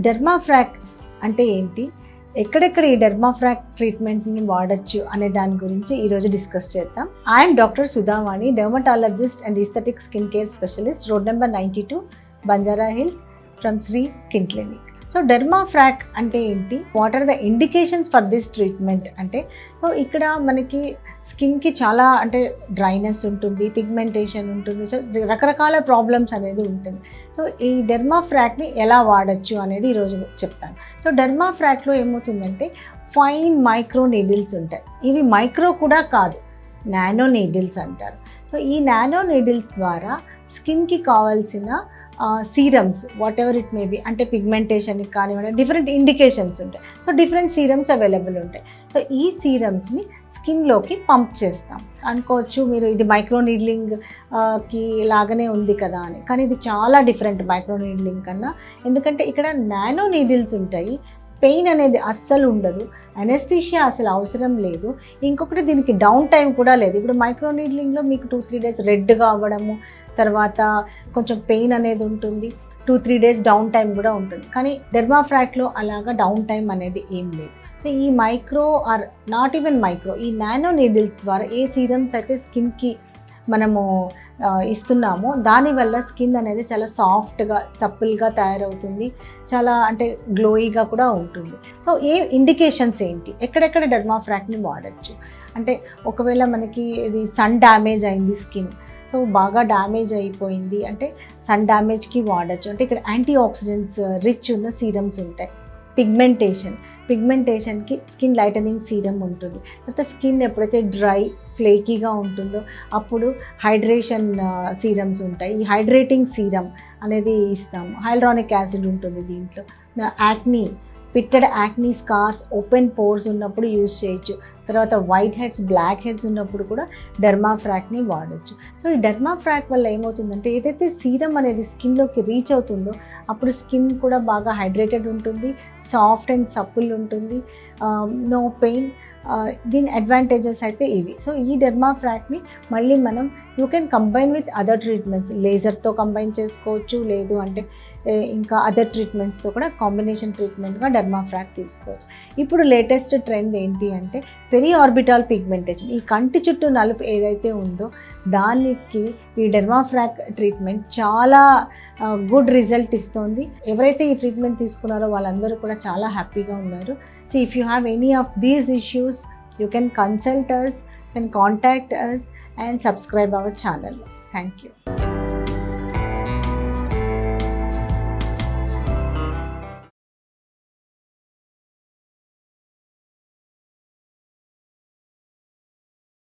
డెర్మాఫ్రాక్ అంటే ఏంటి, ఎక్కడెక్కడ ఈ డెర్మాఫ్రాక్ ట్రీట్మెంట్ని వాడచ్చు అనే దాని గురించి ఈరోజు డిస్కస్ చేద్దాం. I'm doctor Sudhavani, dermatologist and aesthetic skin care specialist, road number 92, Banjara hills, from Sri skin clinic. So Dermafrac అంటే ఏంటి, what are the indications for this treatment అంటే, సో ఇక్కడ మనకి స్కిన్కి చాలా అంటే డ్రైనెస్ ఉంటుంది, పిగ్మెంటేషన్ ఉంటుంది, సో రకరకాల ప్రాబ్లమ్స్ అనేది ఉంటుంది. సో ఈ డెర్మాఫ్రాక్ని ఎలా వాడచ్చు అనేది ఈరోజు చెప్తాను. సో డెర్మాఫ్రాక్లో ఏమవుతుందంటే ఫైన్ మైక్రో నీడిల్స్ ఉంటాయి. ఇవి మైక్రో కూడా కాదు, నానో నీడిల్స్ అంటారు. సో ఈ నానో నీడిల్స్ ద్వారా స్కిన్కి కావాల్సిన serums what ever it may be, అంటే పిగ్మెంటేషన్కి కానివ్వండి, డిఫరెంట్ ఇండికేషన్స్ ఉంటాయి. సో డిఫరెంట్ సీరమ్స్ అవైలబుల్ ఉంటాయి. సో ఈ సీరమ్స్ని స్కిన్లోకి పంప్ చేస్తాం. అనుకోవచ్చు మీరు ఇది మైక్రో నీడ్లింగ్ కి లాగానే ఉంది కదా అని, కానీ ఇది చాలా డిఫరెంట్ మైక్రో నీడ్లింగ్ కన్నా. ఎందుకంటే ఇక్కడ నానో నీడిల్స్ ఉంటాయి, పెయిన్ అనేది అస్సలు ఉండదు, అనెస్థీషియా అసలు అవసరం లేదు. ఇంకొకటి దీనికి డౌన్ టైం కూడా లేదు. ఇప్పుడు మైక్రో నీడ్లింగ్లో మీకు 2-3 డేస్ రెడ్గా అవ్వడము, తర్వాత కొంచెం పెయిన్ అనేది ఉంటుంది, 2-3 డేస్ డౌన్ టైం కూడా ఉంటుంది. కానీ డెర్మాఫ్రాక్లో అలాగా డౌన్ టైం అనేది ఏం లేదు. సో ఈ micro are not even micro, ఈ నానో నీడిల్స్ ద్వారా ఏ సీరమ్స్ అయితే స్కిన్కి మనము ఇస్తున్నామో దానివల్ల స్కిన్ అనేది చాలా సాఫ్ట్గా సప్పుల్గా తయారవుతుంది, చాలా అంటే గ్లోయిగా కూడా ఉంటుంది. సో ఏ ఇండికేషన్స్ ఏంటి, ఎక్కడెక్కడ డెర్మాఫ్రాక్ని వాడచ్చు అంటే, ఒకవేళ మనకి ఇది సన్ డ్యామేజ్ అయింది స్కిన్, సో బాగా డ్యామేజ్ అయిపోయింది అంటే సన్ డ్యామేజ్కి వాడచ్చు. అంటే ఇక్కడ యాంటీ ఆక్సిడెంట్స్ రిచ్ ఉన్న సీరమ్స్ ఉంటాయి. పిగ్మెంటేషన్కి స్కిన్ లైటనింగ్ సీరం ఉంటుంది. తర్వాత స్కిన్ ఎప్పుడైతే డ్రై ఫ్లేకీగా ఉంటుందో అప్పుడు హైడ్రేషన్ సీరమ్స్ ఉంటాయి. ఈ హైడ్రేటింగ్ సీరం అనేది ఇస్తాము. హైల్రానిక్ యాసిడ్ ఉంటుంది దీంట్లో. Acne, pitted acne scars, open pores ఉన్నప్పుడు యూజ్ చేయొచ్చు. తర్వాత వైట్ హెడ్స్, బ్లాక్ హెడ్స్ ఉన్నప్పుడు కూడా డెర్మాఫ్రాక్ని వాడచ్చు. సో ఈ డెర్మాఫ్రాక్ వల్ల ఏమవుతుందంటే, ఏదైతే సీరం అనేది స్కిన్లోకి రీచ్ అవుతుందో అప్పుడు స్కిన్ కూడా బాగా హైడ్రేటెడ్ ఉంటుంది, సాఫ్ట్ అండ్ సప్పుల్ ఉంటుంది, నో పెయిన్. దీని అడ్వాంటేజెస్ అయితే ఇవి. సో ఈ డెర్మాఫ్రాక్ని మళ్ళీ మనం you can combine with other treatments, లేజర్తో కంబైన్ చేసుకోవచ్చు, లేదు అంటే ఇంకా అదర్ ట్రీట్మెంట్స్తో కూడా కాంబినేషన్ ట్రీట్మెంట్గా డెర్మాఫ్రాక్ తీసుకోవచ్చు. ఇప్పుడు లేటెస్ట్ ట్రెండ్ ఏంటి అంటే పెరి ఆర్బిటాల్ పిగ్మెంటేషన్, ఈ కంటి చుట్టూ నలుపు ఏదైతే ఉందో దానికి ఈ డెర్మాఫ్రాక్ ట్రీట్మెంట్ చాలా గుడ్ రిజల్ట్ ఇస్తుంది. ఎవరైతే ఈ ట్రీట్మెంట్ తీసుకున్నారో వాళ్ళందరూ కూడా చాలా హ్యాపీగా ఉన్నారు. So if you have any of these issues, you can consult us, can contact us and subscribe our channel. Thank you.